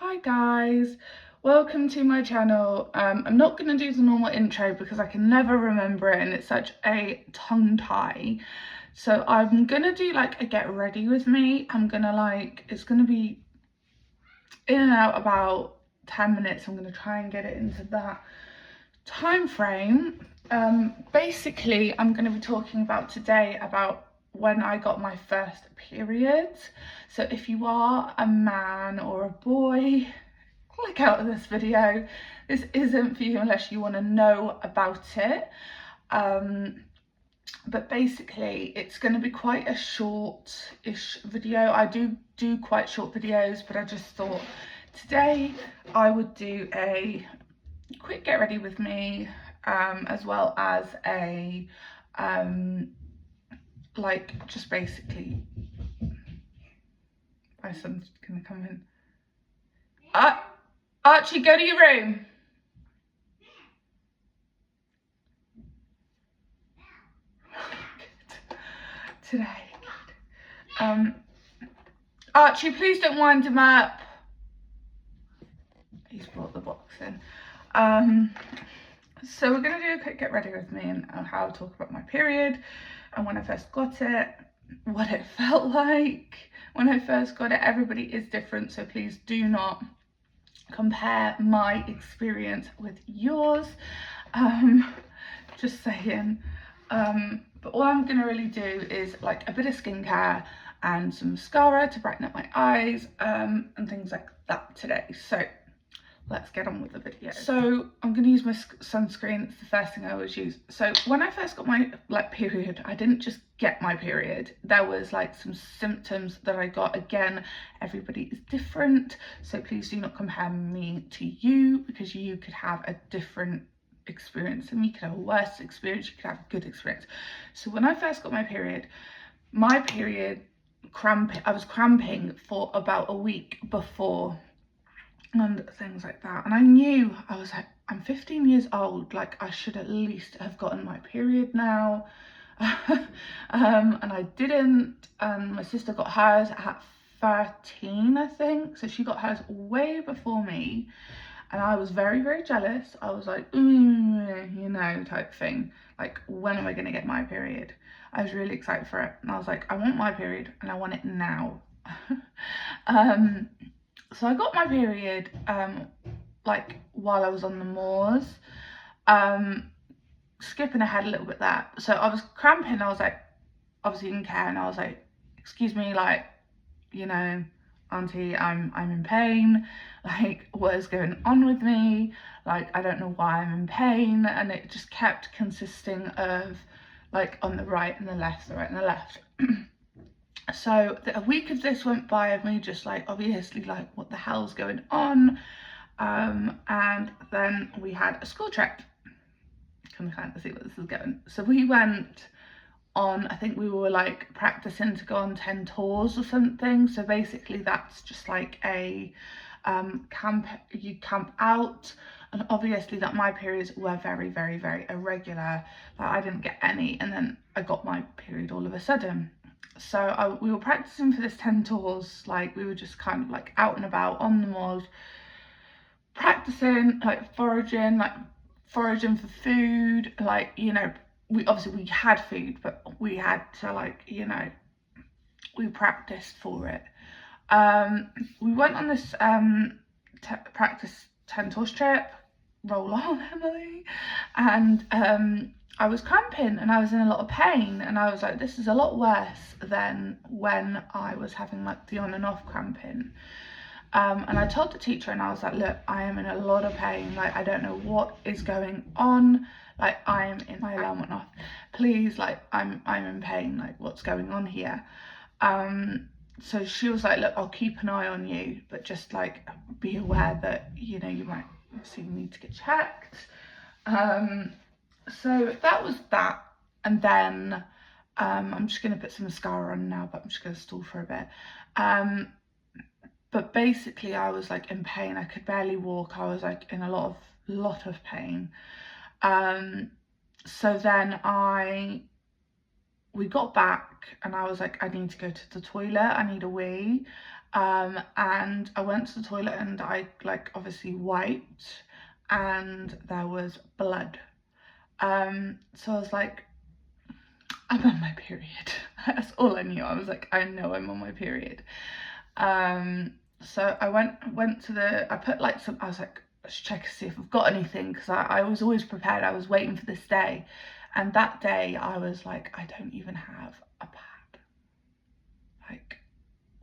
Hi guys, welcome to my channel. I'm not going to do the normal intro because I can never remember it and it's such a tongue tie. So I'm going to do like a get ready with me. It's going to be in and out about 10 minutes. I'm going to try and get it into that time frame. Basically, I'm going to be talking about today about when I got my first period. So if you are a man or a boy, click out of this video. This isn't for you unless you want to know about it. But basically it's going to be quite a short-ish video. I do quite short videos, but I just thought today I would do a quick get ready with me, as well as a like just basically my son's gonna come in. Archie, go to your room. Today. Archie, please don't wind him up. He's brought the box in. So we're gonna do a quick get ready with me and how I talk about my period and when I first got it, what it felt like when I first got it. Everybody is different, so please do not compare my experience with yours. Just saying. But all I'm gonna really do is like a bit of skincare and some mascara to brighten up my eyes, and things like that today. So let's get on with the video. So I'm going to use my sunscreen. It's the first thing I always use. So when I first got my period, I didn't just get my period. There was like some symptoms that I got. Again, everybody is different, so please do not compare me to you, because you could have a different experience and you could have a worse experience, you could have a good experience. So when I first got my period I was cramping for about a week before and things like that, and I was like, I'm 15 years old, like I should at least have gotten my period now. And I didn't. My sister got hers at 13, I think, so she got hers way before me, and I was very, very jealous. I was like, you know, type thing, like, when am I going to get my period? I was really excited for it, and I was like, I want my period and I want it now. So I got my period like while I was on the moors. Skipping ahead a little bit there. So I was cramping, I was like, obviously didn't care, and I was like, excuse me, like, you know, auntie, I'm in pain, like what is going on with me, like I don't know why I'm in pain. And it just kept consisting of like on the right and the left, the right and the left. So a week of this went by of me just like obviously like what the hell's going on. And then we had a school trip. Can kind of see where this is going. So we went on, I think we were like practicing to go on 10 tours or something. So basically that's just like a camp, you camp out. And obviously that my periods were very, very, very irregular. Like I didn't get any, and then I got my period all of a sudden. So we were practicing for this 10 tours, like we were just kind of like out and about on the moors, practicing, like foraging for food, like, you know, we had food, but we had to, like, you know, we practiced for it. We went on this practice 10 tours trip, roll on Emily, and I was cramping and I was in a lot of pain, and I was like, this is a lot worse than when I was having like the on and off cramping. And I told the teacher, and I was like, look, I am in a lot of pain, like I don't know what is going on, like I'm in, my alarm went off, please, like I'm in pain, like what's going on here. So she was like, look, I'll keep an eye on you, but just like be aware that, you know, you might obviously need to get checked. So that was that. And then I'm just going to put some mascara on now, but I'm just going to stall for a bit. But basically I was like in pain, I could barely walk, I was like in a lot of pain. So then we got back and I was like, I need to go to the toilet, I need a wee. And I went to the toilet and I like obviously wiped, and there was blood. So I was like, I'm on my period. That's all I knew. I was like, I know I'm on my period. So I went to I put like I was like, let's check to see if I've got anything, because I was always prepared. I was waiting for this day. And that day I was like, I don't even have a pad. Like,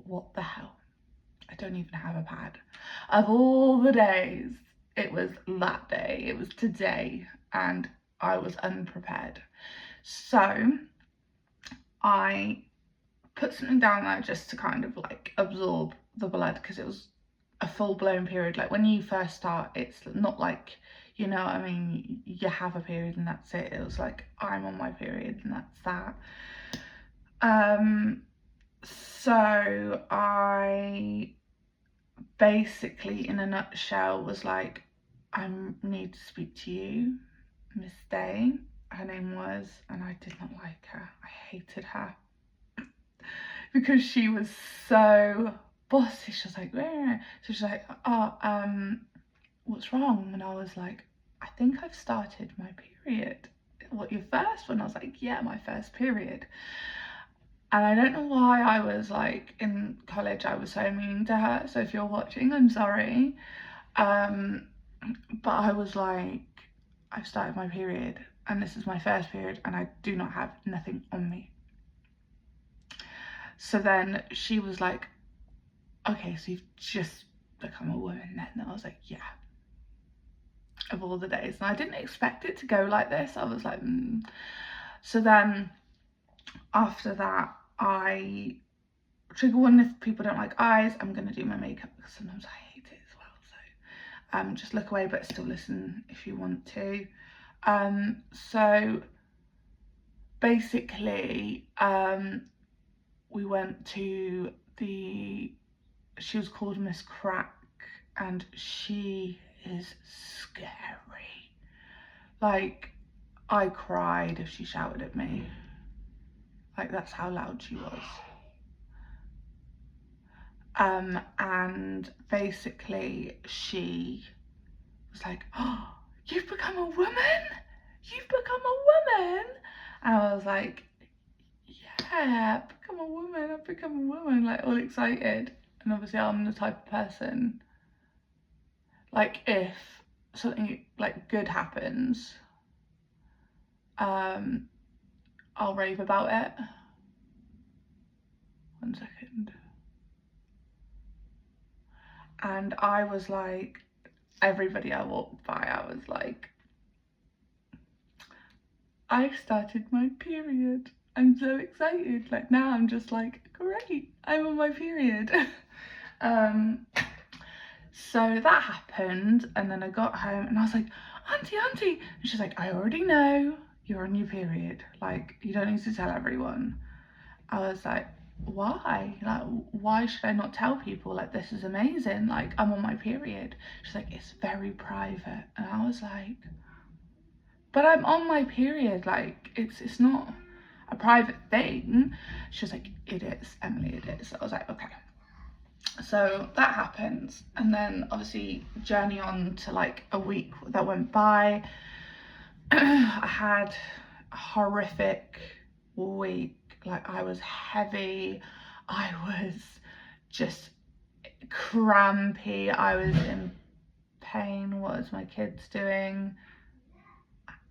what the hell? I don't even have a pad. Of all the days, it was that day. It was today, and I was unprepared. So I put something down there just to kind of like absorb the blood, because it was a full-blown period. Like when you first start, it's not like, you know what I mean, you have a period and that's it. It was like, I'm on my period and that's that. So I basically, in a nutshell, was like, I need to speak to you, Miss Day, her name was, and I did not like her. I hated her because she was so bossy. She was like, "Where?" So she's like, "Oh, what's wrong?" And I was like, "I think I've started my period." "What, your first one?" I was like, "Yeah, my first period." And I don't know why I was like, in college, I was so mean to her. So if you're watching, I'm sorry. But I was like, I've started my period and this is my first period and I do not have nothing on me. So then she was like, okay, so you've just become a woman then? And I was like, yeah, of all the days. And I didn't expect it to go like this. I was like, So then after that, trigger warning, if people don't like eyes, I'm going to do my makeup because sometimes I hate it as well. So just look away, but still listen if you want to. So basically, we went to she was called Miss Crack, and she is scary. Like, I cried if she shouted at me. Like, that's how loud she was. And basically she was like, "Oh, you've become a woman? You've become a woman?" And I was like, yeah, I've become a woman, I've become a woman, like all excited. And obviously I'm the type of person, like if something like good happens, I'll rave about it. 1 second. And I was like, everybody I walked by, I was like, I started my period. I'm so excited. Like now I'm just like, great, I'm on my period. So that happened, and then I got home and I was like, auntie, and she's like, I already know you're on your period. Like, you don't need to tell everyone. I was like, why? Like, why should I not tell people? Like, this is amazing. Like, I'm on my period. She's like, it's very private. And I was like, but I'm on my period. Like, it's not a private thing. She was like, it is, Emily, it is. I was like, okay. So that happens, and then obviously journey on to like a week that went by. I had a horrific week. Like, I was heavy, I was just crampy, I was in pain. What is my kids doing?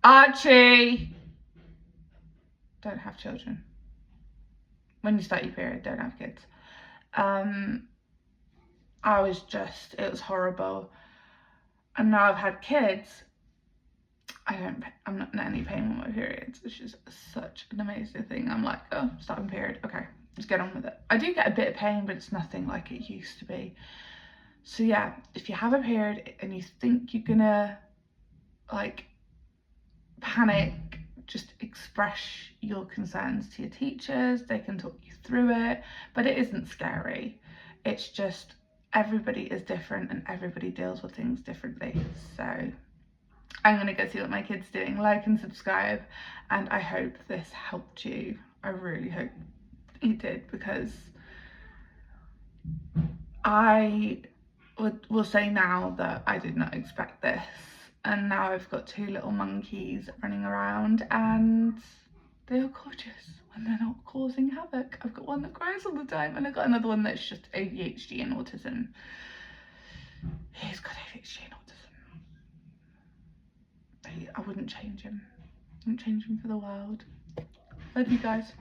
Archie! Don't have children. When you start your period, don't have kids. It was horrible. And now I've had kids, I'm not in any pain with my periods, which is such an amazing thing. I'm like, oh, starting period, okay, let's get on with it. I do get a bit of pain, but it's nothing like it used to be. So yeah, if you have a period and you think you're gonna like panic, just express your concerns to your teachers. They can talk you through it, but it isn't scary. It's just everybody is different and everybody deals with things differently. So I'm gonna go see what my kid's doing. Like and subscribe, and I hope this helped you. I really hope it did, because I will say now that I did not expect this, and now I've got two little monkeys running around, and they are gorgeous when they're not causing havoc. I've got one that cries all the time, and I've got another one that's just ADHD and autism. He's got ADHD and autism. I wouldn't change him. I wouldn't change him for the world. Love you guys.